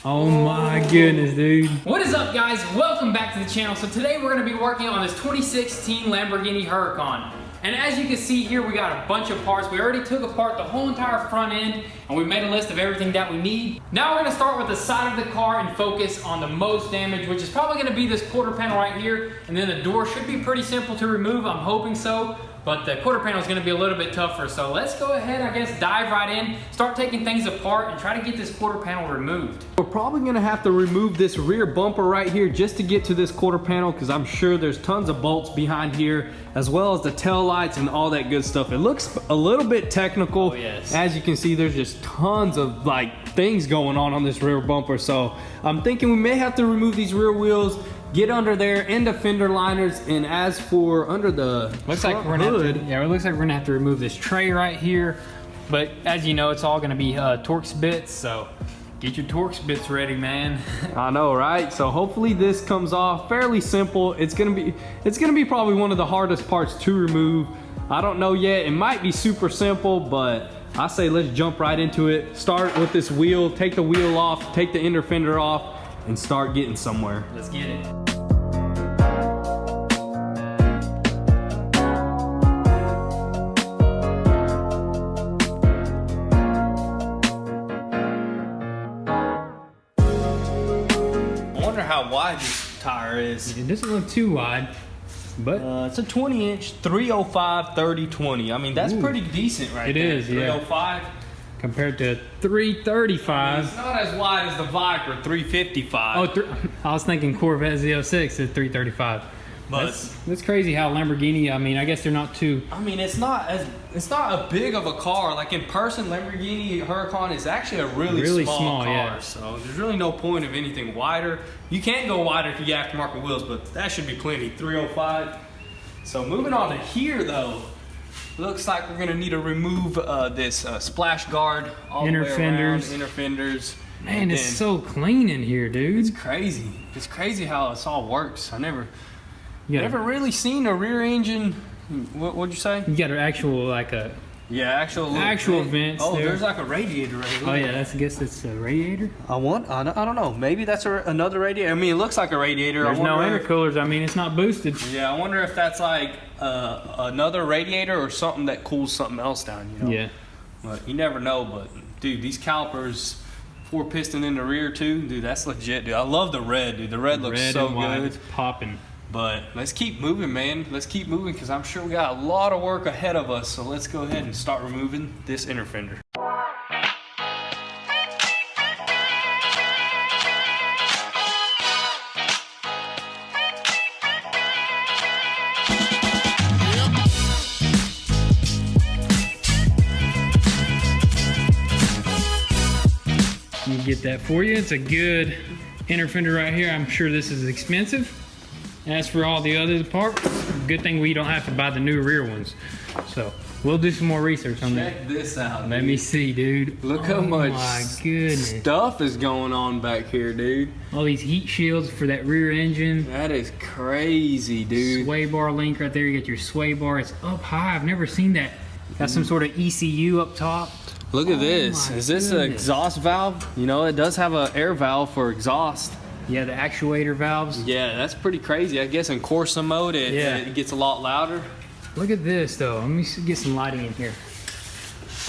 Oh my goodness, dude. What is up, guys? Welcome back to the channel. So today we're going to be working on this 2016 Lamborghini Huracan. And as you can see here, we got a bunch of parts. We already took apart the whole entire front end and we made a list of everything that we need. Now we're going to start with the side of the car and focus on the most damage, which is probably going to be this quarter panel right here. And then the door should be pretty simple to remove. I'm hoping so. But the quarter panel is going to be a little bit tougher. So let's go ahead, I guess, dive right in, start taking things apart and try to get this quarter panel removed. We're probably gonna have to remove this rear bumper right here just to get to this quarter panel, because I'm sure there's tons of bolts behind here, as well as the tail lights and all that good stuff. It looks a little bit technical. Oh, yes. As you can see, there's just tons of like things going on this rear bumper. So I'm thinking we may have to remove these rear wheels, get under there, and the fender liners. And as for under the looks like we're gonna have to, yeah, it looks like we're gonna have to remove this tray right here. But as you know, it's all gonna be Torx bits, so get your Torx bits ready, man. I know, right? So hopefully this comes off fairly simple. It's gonna be probably one of the hardest parts to remove. I don't know yet. It might be super simple, but I say let's jump right into it. Start with this wheel, take the wheel off, take the inner fender off, and start getting somewhere. Let's get it. I wonder how wide this tire is. It doesn't look too wide, but It's a 20-inch 305 30/20. I mean, that's pretty decent right there. It is, yeah. 305. compared to 335. It's not as wide as the Viper 355. I was thinking Corvette Z06 is 335. But That's crazy how Lamborghini, I mean, I guess they're not too... I mean, it's not a big of a car. Like in person, Lamborghini Huracan is actually a really small car. Yeah. So there's really no point of anything wider. You can go wider if you get aftermarket wheels, but that should be plenty. 305. So moving on to here though, looks like we're gonna need to remove this splash guard all Inner the way fenders. around, inner fenders. Man, it's so clean in here, dude. It's crazy. It's crazy how this all works. I never Yeah. really seen a rear engine. What'd you say? You got an actual, like a... Yeah, actual vents. Oh, there. there's like a radiator right here. Oh yeah, I guess it's a radiator. I don't know. Maybe that's another radiator. I mean, it looks like a radiator. There's no intercoolers. I mean, it's not boosted. Yeah, I wonder if that's like another radiator or something that cools something else down. You know? Yeah. But you never know. But dude, these calipers, 4-piston in the rear too. Dude, that's legit, dude. I love the red, dude. The red looks so good. It's popping. But let's keep moving, man. Let's keep moving because I'm sure we got a lot of work ahead of us. So let's go ahead and start removing this inner fender. Let me get that for you. It's a good inner fender right here. I'm sure this is expensive. As for all the other parts, good thing we don't have to buy the new rear ones. So we'll do some more research on that. Check this out, Let me see, dude. Look how much my goodness. stuff is going on back here, dude. All these heat shields for that rear engine. That is crazy, dude. Sway bar link right there. You got your sway bar. It's up high. I've never seen that. Got some sort of ECU up top. Look at this. Is this an exhaust valve? You know, it does have an air valve for exhaust. Yeah, the actuator valves. Yeah, that's pretty crazy. I guess in Corsa mode, it gets a lot louder. Look at this, though. Let me get some lighting in here.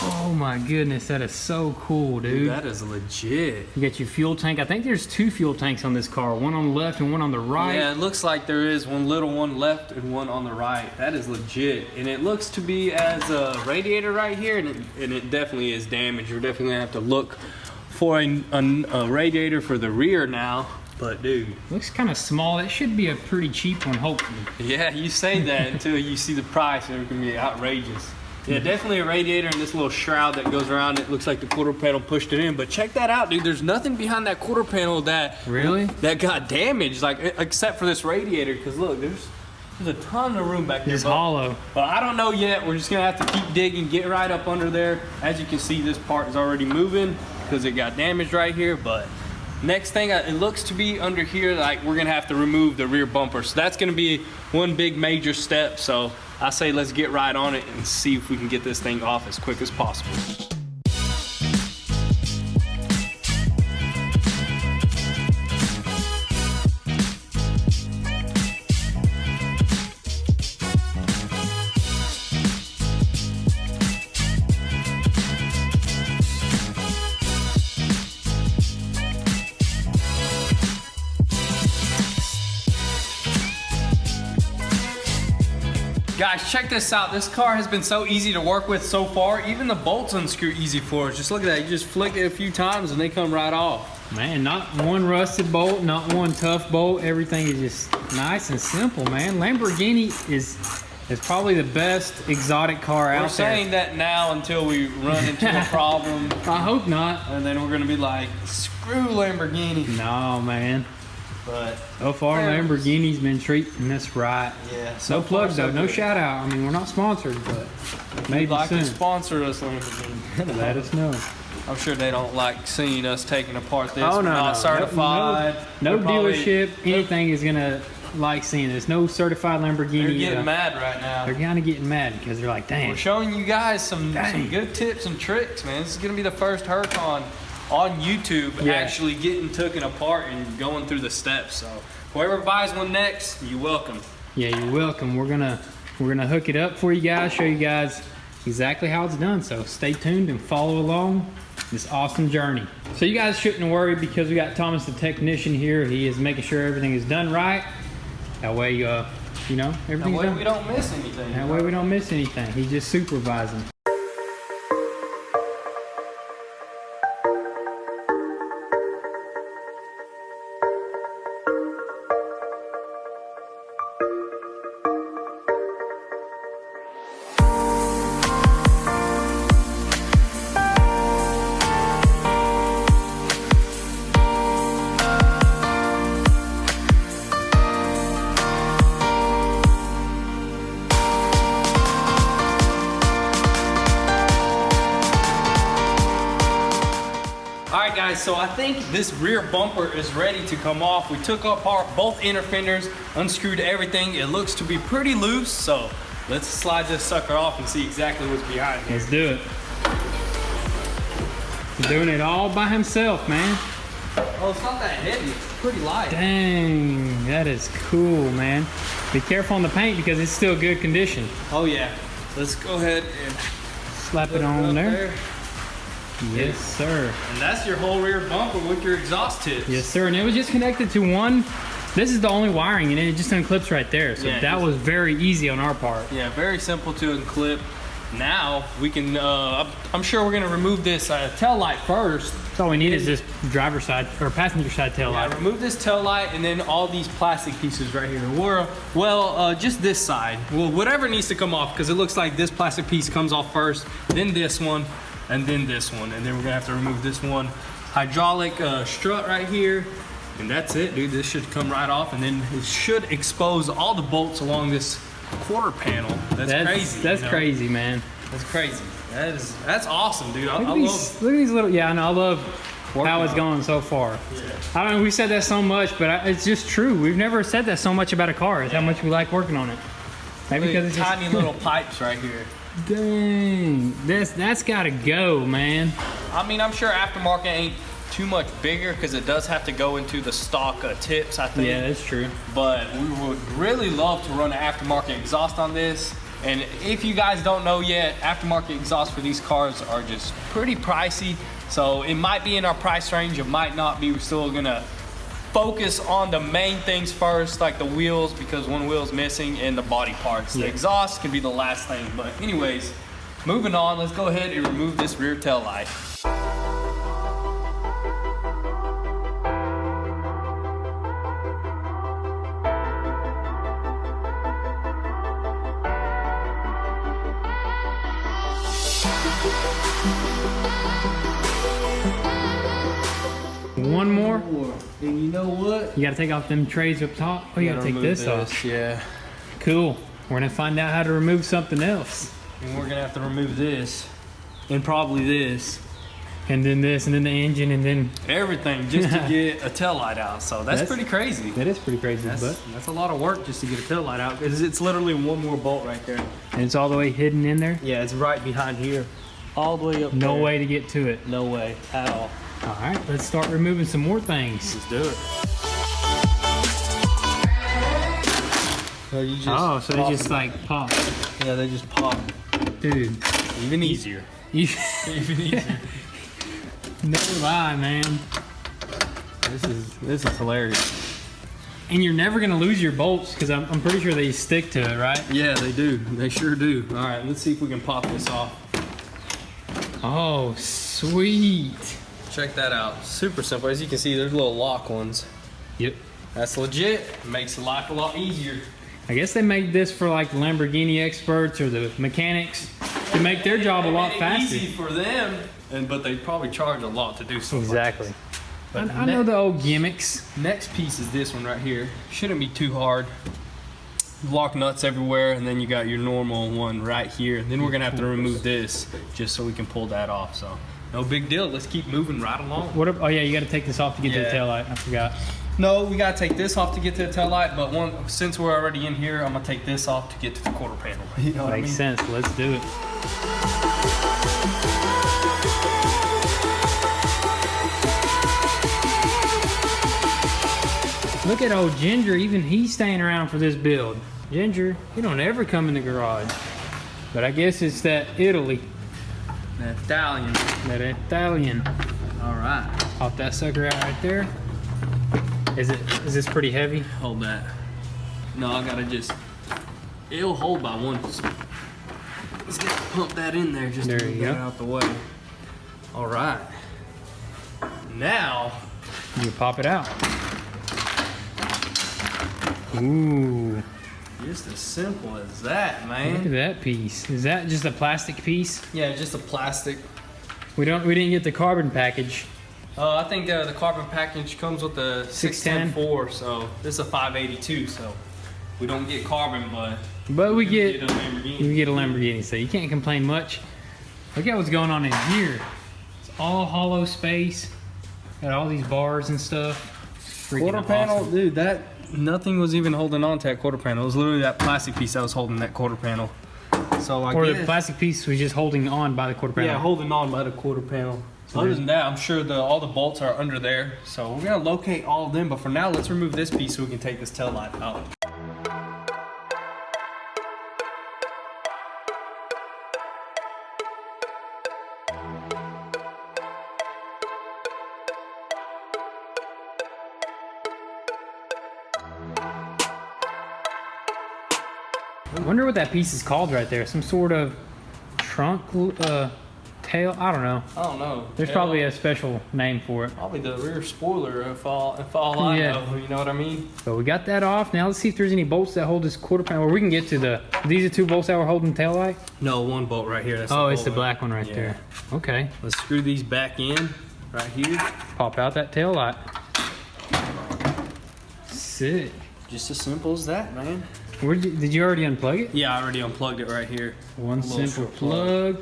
Oh my goodness, that is so cool, dude. That is legit. You got your fuel tank. I think there's 2 fuel tanks on this car. One on the left and one on the right. Yeah, it looks like there is one little one left and one on the right. That is legit. And it looks to be as a radiator right here, and it definitely is damaged. You're definitely gonna have to look for a radiator for the rear now. But dude, looks kind of small. That should be a pretty cheap one, hopefully. Yeah, you say that until you see the price, and it can be outrageous. Yeah, definitely a radiator and this little shroud that goes around it. Looks like the quarter panel pushed it in. But check that out, dude. There's nothing behind that quarter panel that got damaged, like except for this radiator. Because look, there's a ton of room back there. It's hollow. But I don't know yet. We're just gonna have to keep digging, get right up under there. As you can see, this part is already moving because it got damaged right here. But next thing, it looks to be under here, like we're gonna have to remove the rear bumper. So that's gonna be one big major step. So I say let's get right on it and see if we can get this thing off as quick as possible. Guys, check this out. This car has been so easy to work with so far. Even the bolts unscrew easy for us. Just look at that. You just flick it a few times and they come right off. Man, not one rusted bolt, not one tough bolt. Everything is just nice and simple, man. Lamborghini is probably the best exotic car out there. We're saying that now until we run into a problem. I hope not. And then we're gonna be like, screw Lamborghini. No, man. But so far, Lamborghini's been treating us right. Yeah. No plugs though, no shout out. I mean, we're not sponsored, but maybe if you'd like soon. to sponsor us, Lamborghini. Let us know. I'm sure they don't like seeing us taking apart this. Oh, no, not certified. No dealership, anything is gonna like seeing this. No certified Lamborghini. They're getting mad right now. They're kind of getting mad because they're like, dang. We're showing you guys some good tips and tricks, man. This is gonna be the first Huracan on YouTube actually getting taken apart and going through the steps. So whoever buys one next, you're welcome. Yeah, you're welcome. We're gonna hook it up for you guys, show you guys exactly how it's done. So stay tuned and follow along this awesome journey. So you guys shouldn't worry because we got Thomas the technician here. He is making sure everything is done right. That way, you know, everything's done. That way we don't miss anything. That way we don't miss anything. He's just supervising. Alright guys, so I think this rear bumper is ready to come off. We took apart both inner fenders, unscrewed everything. It looks to be pretty loose, so let's slide this sucker off and see exactly what's behind here. Let's do it. He's doing it all by himself, man. Oh, it's not that heavy. It's pretty light. Dang, that is cool, man. Be careful on the paint because it's still good condition. Oh yeah. Let's go ahead and slap it on there. Yes, sir. And that's your whole rear bumper with your exhaust tips. Yes, sir. And it was just connected to one. This is the only wiring, and it just unclips right there. So that was very easy on our part. Yeah, very simple to unclip. Now we can. I'm sure we're gonna remove this tail light first. So all we need is this driver's side or passenger side tail light. Remove this tail light and then all these plastic pieces right here. Just this side. Well, whatever needs to come off because it looks like this plastic piece comes off first, then this one. And then this one, and then we're gonna have to remove this one hydraulic strut right here, and that's it, dude. This should come right off, and then it should expose all the bolts along this quarter panel. That's crazy. That's crazy, man. That's crazy. That's awesome, dude. Look at these little. Yeah, I know. I love how it's going so far. Yeah. I don't know. We said that so much, but it's just true. We've never said that so much about a car. It's how much we like working on it. Maybe because it's tiny just little pipes right here. Dang, that's gotta go, man. I mean, I'm sure aftermarket ain't too much bigger because it does have to go into the stock tips, I think. Yeah, that's true. But we would really love to run an aftermarket exhaust on this. And if you guys don't know yet, aftermarket exhaust for these cars are just pretty pricey. So it might be in our price range, it might not be. We're still gonna focus on the main things first, like the wheels, because one wheel's missing, and the body parts. The exhaust can be the last thing. But anyways, moving on, let's go ahead and remove this rear tail light. One more. And you know what? You gotta take off them trays up top. Oh, you gotta take this off. Yeah. Cool. We're gonna find out how to remove something else. And we're gonna have to remove this. And probably this. And then this, and then the engine, and then everything just to get a tail light out. So that's pretty crazy. That is pretty crazy, but that's a lot of work just to get a tail light out, because it's literally one more bolt right there. And it's all the way hidden in there? Yeah, it's right behind here. All the way up No way to get to it. No way at all. All right, let's start removing some more things. Let's do it. So they just like pop. Yeah, they just pop. Dude. Even easier. Even easier. No lie, man. This is hilarious. And you're never gonna lose your bolts because I'm pretty sure they stick to it, right? Yeah, they do. They sure do. All right, let's see if we can pop this off. Oh, sweet. Check that out. Super simple. As you can see, there's little lock ones. Yep. That's legit. Makes life a lot easier. I guess they make this for like Lamborghini experts or the mechanics to make their job a lot faster. Easy for them, but they probably charge a lot to do so. Exactly. I know the old gimmicks. Next piece is this one right here. Shouldn't be too hard. Lock nuts everywhere, and then you got your normal one right here. Then we're gonna have to remove this just so we can pull that off. So no big deal. Let's keep moving right along. Oh yeah, you got to take this off to get to the taillight. I forgot. No, we gotta take this off to get to the taillight, but since we're already in here, I'm gonna take this off to get to the quarter panel. You know what I mean? Makes sense. Let's do it. Look at old Ginger, even he's staying around for this build. Ginger, you don't ever come in the garage. But I guess it's that Italy. That Italian. That Italian. All right. Pop that sucker out right there. Is this pretty heavy? Hold that. No, I gotta it'll hold by one. Let's get pump that in there just to get it out the way. All right. Now, you pop it out. Ooh. Just as simple as that, man. Look at that piece. Is that just a plastic piece? Yeah, just a plastic. We didn't get the carbon package. I think the carbon package comes with the 610-4, so this is a 582, so we don't get carbon, but we get a Lamborghini. You get a Lamborghini, so you can't complain much. Look at what's going on in here. It's all hollow space. Got all these bars and stuff. Quarter panel, dude, nothing was even holding on to that quarter panel. It was literally that plastic piece that was holding that quarter panel. So the plastic piece was just holding on by the quarter panel. Yeah, holding on by the quarter panel. So other than that, I'm sure all the bolts are under there. So we're gonna locate all of them, but for now, let's remove this piece so we can take this tail light out. I wonder what that piece is called right there. Some sort of trunk tail? I don't know. I don't know. There's probably a special name for it. Probably the rear spoiler if all I know, you know what I mean? So we got that off. Now let's see if there's any bolts that hold this quarter panel. Or we can get to these are two bolts that were holding the taillight? No, one bolt right here. That's it's the black one right there. Okay. Let's screw these back in right here. Pop out that taillight. Sick. Just as simple as that, man. Did you already unplug it? Yeah, I already unplugged it right here. One simple plug.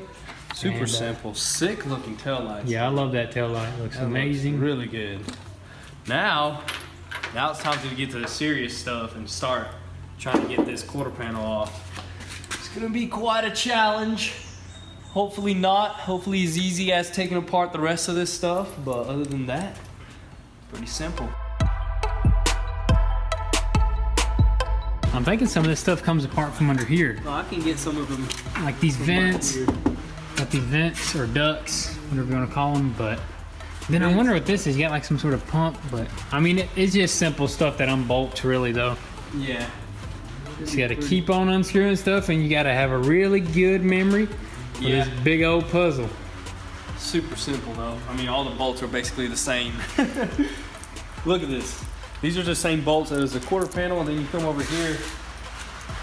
Super simple. Sick looking taillights. Yeah, I love that taillight. It looks amazing. Looks really good. Now it's time to get to the serious stuff and start trying to get this quarter panel off. It's gonna be quite a challenge. Hopefully not. Hopefully as easy as taking apart the rest of this stuff. But other than that, pretty simple. I'm thinking some of this stuff comes apart from under here. I can get some of them. Like these vents. Got these vents or ducts, whatever you want to call them. But then I wonder what this is. You got like some sort of pump. But I mean, it's just simple stuff that unbolts really though. Yeah. So you got to keep on unscrewing stuff, and you got to have a really good memory for this big old puzzle. Super simple though. I mean, all the bolts are basically the same. Look at this. These are the same bolts as the quarter panel, and then you come over here,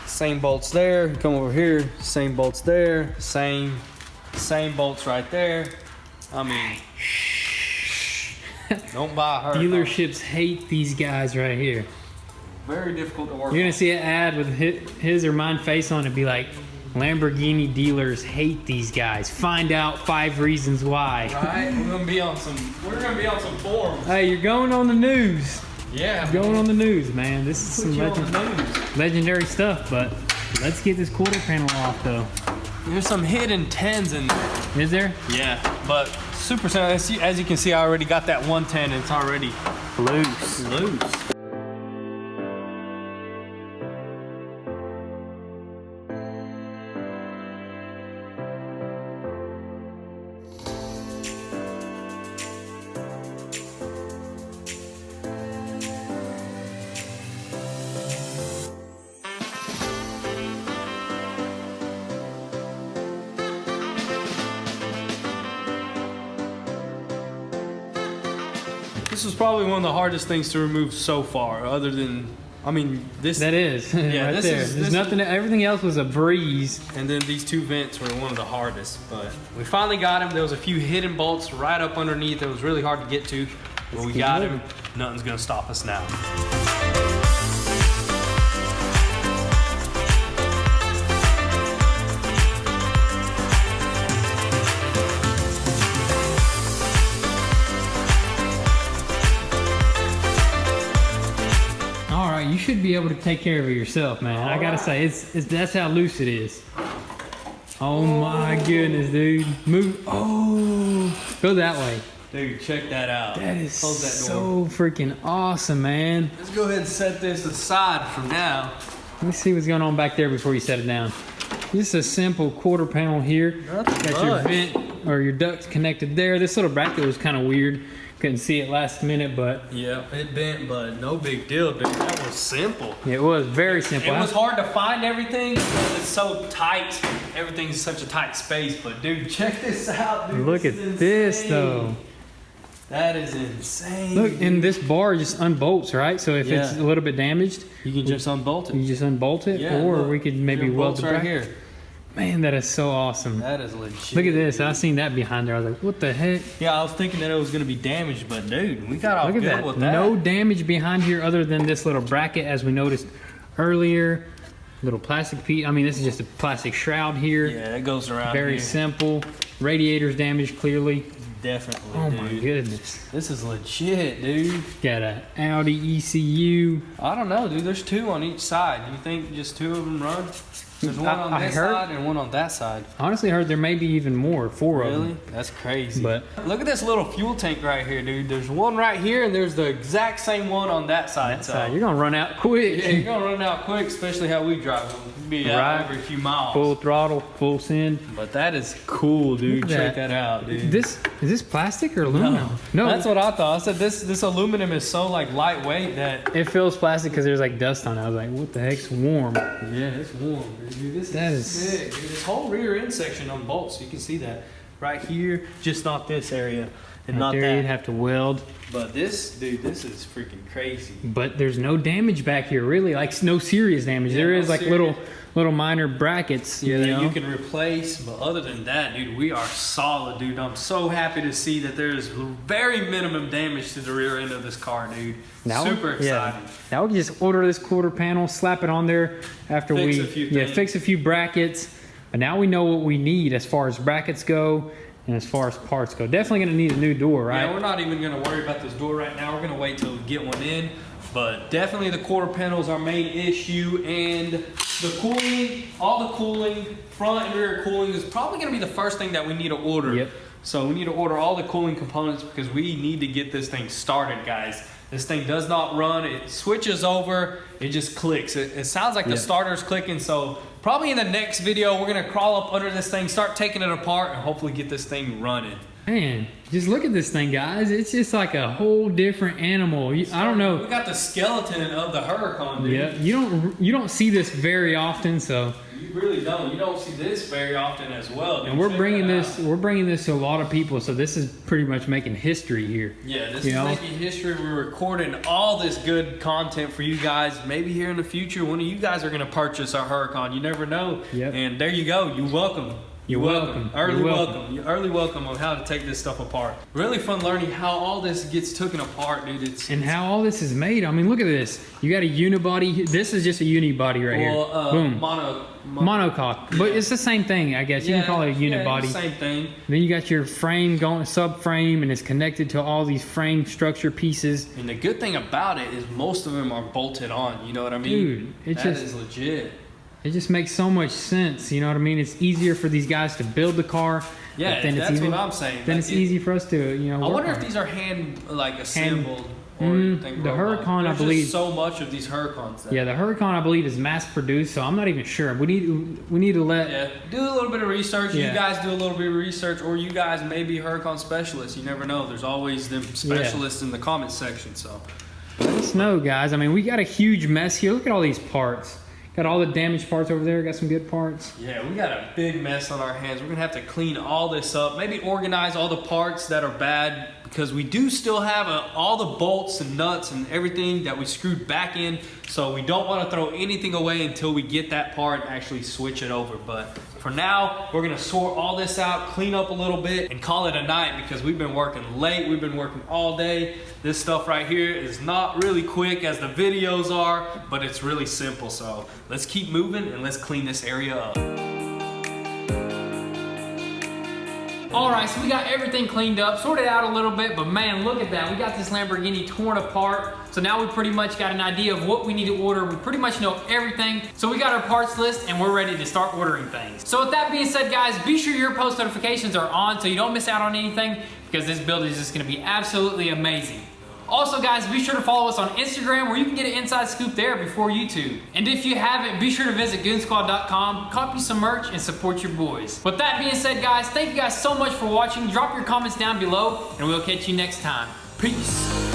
same bolts there. You come over here, same bolts there, same bolts right there. I mean, don't buy her. Dealerships hate these guys right here. Very difficult to work. You're gonna see an ad with his or mine face on it, be like, Lamborghini dealers hate these guys. Find out 5 reasons why. Right? We're gonna be on some forums. Hey, you're going on the news. Yeah. Going on the news, man. This is some legendary stuff, but let's get this quarter panel off though. There's some hidden 10s in there. Is there? Yeah, but super simple. As you can see, I already got that 110 and it's already loose. This was probably one of the hardest things to remove so far, other than, I mean, this. That is. Yeah, right this there. is. There's nothing. Everything else was a breeze. And then these two vents were one of the hardest, but we finally got him. There was a few hidden bolts right up underneath. It was really hard to get to, but we got him. Nothing's gonna stop us now. You should be able to take care of it yourself, man. I gotta say, that's how loose it is. Oh my goodness, dude. Move. Oh, go that way. Dude, check that out. That is Close that door. so freaking awesome, man. Let's go ahead and set this aside for now. Let me see what's going on back there before you set it down. Just a simple quarter panel here. Nothing Got your much. vent or your ducts connected there. This little bracket was kind of weird. Couldn't see it last minute, but Yeah, it bent, but no big deal, dude. That was simple. it was very simple. It was hard to find everything because it's so tight. Everything's such a tight space. But dude, check this out, dude. Look at this, though. That is insane. Look, and this bar just unbolts, right? So if it's a little bit damaged, you can just unbolt it. you just unbolt it, Yeah, or look, we could maybe your weld bolts the right bracket. here. Man, that is so awesome. That is legit. Look at this. I seen that behind there. I was like, what the heck? Yeah, I was thinking that it was gonna be damaged, but dude, we got off Look at good that. with that. No damage behind here other than this little bracket, as we noticed earlier. Little plastic piece. I mean, this is just a plastic shroud here. Yeah, it goes around Very here. simple. Radiator's damaged clearly. Definitely, Oh dude. my goodness. This is legit, dude. Got a Audi ECU. I don't know, dude. There's two on each side. You think just two of them run? There's one on I this heard- side and one on that side. Honestly, I heard there may be even more. 4 of Really? them. That's crazy. But- look at this little fuel tank right here, dude. There's one right here, and there's the exact same one on that side. You're gonna run out quick. Yeah, you're gonna run out quick, especially how we drive them. Be out Right. every few miles. Full throttle, full send. But that is cool, dude. Look at Check that. that out, dude. Is this plastic or aluminum? No, That's what I thought. I said this aluminum is so like lightweight that it feels plastic because there's like dust on it. I was like, what the heck's warm? yeah, it's warm, dude. That This is- sick, dude. This whole rear end section on bolts, you can see that right here, just not this area and Right not there, that. you'd have to weld. But this, dude, this is freaking crazy. But there's no damage back here, really. Like no serious damage. Yeah, There no is like serious. little minor brackets. Yeah, you that know? you can replace, but other than that, dude, we are solid, dude. I'm so happy to see that there's very minimum damage to the rear end of this car, dude. Super exciting. Now we can just order this quarter panel, slap it on there after Fix a few things. fix a few brackets. But now we know what we need as far as brackets go and as far as parts go. Definitely gonna need a new door, right? Yeah, we're not even gonna worry about this door right now. We're gonna wait till we get one in. But definitely the quarter panel is our main issue, and the cooling, all the cooling, front and rear cooling is probably gonna be the first thing that we need to order. Yep. So we need to order all the cooling components because we need to get this thing started, guys. This thing does not run. It switches over. It just clicks. It sounds like the Yep. starter's clicking. So probably in the next video, we're gonna crawl up under this thing, start taking it apart, and hopefully get this thing running. Man, just look at this thing, guys. It's just like a whole different animal. I don't know. We got the skeleton of the Huracan, dude. Yeah, you don't see this very often, so. You really don't. You don't see this very often as well. Dude. And we're Check bringing that this. out. We're bringing this to a lot of people, so this is pretty much making history here. Yeah, this You is know? making history. We're recording all this good content for you guys. Maybe here in the future, one of you guys are going to purchase our Huracan. You never know. Yep. And there you go. You're welcome. You're welcome. Early You're welcome. welcome. You're early welcome on how to take this stuff apart. Really fun learning how all this gets taken apart, dude. And how all this is made. I mean, look at this. You got a unibody. This is just a unibody right here. Boom. Monocoque. But it's the same thing, I guess. You can call it a unibody. Same thing. Then you got your frame going, subframe, and it's connected to all these frame structure pieces. And the good thing about it is most of them are bolted on. You know what I mean? Dude, it That just- is legit. It just makes so much sense. You know what I mean? It's easier for these guys to build the car. Yeah, but then that's it's even, what I'm saying. Then Like, it's easy for us to, you know. I work wonder on if it. these are hand assembled or anything. the robot. Huracan, I There's believe- just so much of these Huracans. Yeah, the Huracan, I believe, is mass produced, so I'm not even sure. We need to let. Yeah, do a little bit of research. Yeah. You guys do a little bit of research, or you guys may be Huracan specialists. You never know. There's always them specialists in the comments section. So Let us know, guys. I mean, we got a huge mess here. Look at all these parts. Got all the damaged parts over there. Got some good parts. yeah, we got a big mess on our hands. We're gonna have to clean all this up. Maybe organize all the parts that are bad because we do still have all the bolts and nuts and everything that we screwed back in, so we don't want to throw anything away until we get that part and actually switch it over. But for now, we're gonna sort all this out, clean up a little bit, and call it a night because we've been working late, we've been working all day. This stuff right here is not really quick as the videos are, but it's really simple. So let's keep moving and let's clean this area up. All right, so we got everything cleaned up, sorted out a little bit, but man, look at that. We got this Lamborghini torn apart. So now we pretty much got an idea of what we need to order. We pretty much know everything. So we got our parts list and we're ready to start ordering things. So with that being said, guys, be sure your post notifications are on so you don't miss out on anything, because this build is just gonna be absolutely amazing. Also guys, be sure to follow us on Instagram where you can get an inside scoop there before YouTube. And if you haven't, be sure to visit goonsquad.com, copy some merch, and support your boys. With that being said guys, thank you guys so much for watching. Drop your comments down below and we'll catch you next time. Peace.